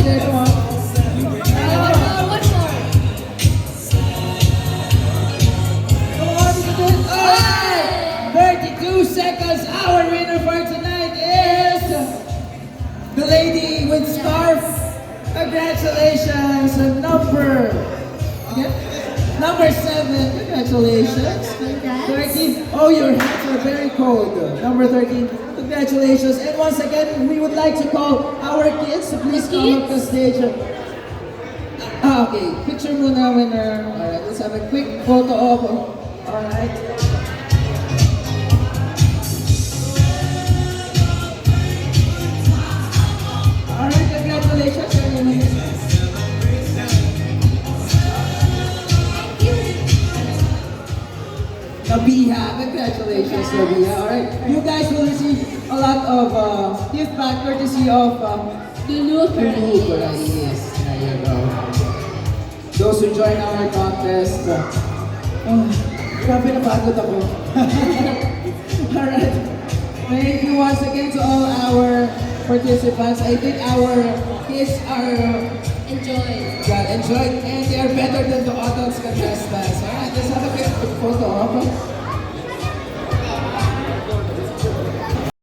there, come on. One more. Come on, you can do it. Alright! 32 seconds. Our winner for tonight is the lady with scarf. Congratulations. Number, number 7. Congratulations. Congrats. 13. Oh, your hands are very cold. Number 13. Congratulations. And once again, we would like to call our kids to please come up the stage. Okay. Picture muna, winner. Alright, let's have a quick photo of. Alright. Alright, congratulations. Nabiha, congratulations, Nabiha. Alright, you guys will receive a lot of gift back courtesy of Lulu Lulu Ferrari. Ferraris. There you go. Those who join our contest. Grabe napagod ako. Alright. Thank you once again to all our participants. I think our kids are Enjoy. enjoyed and they are better than the adults contestants. Alright, let's have a quick photo of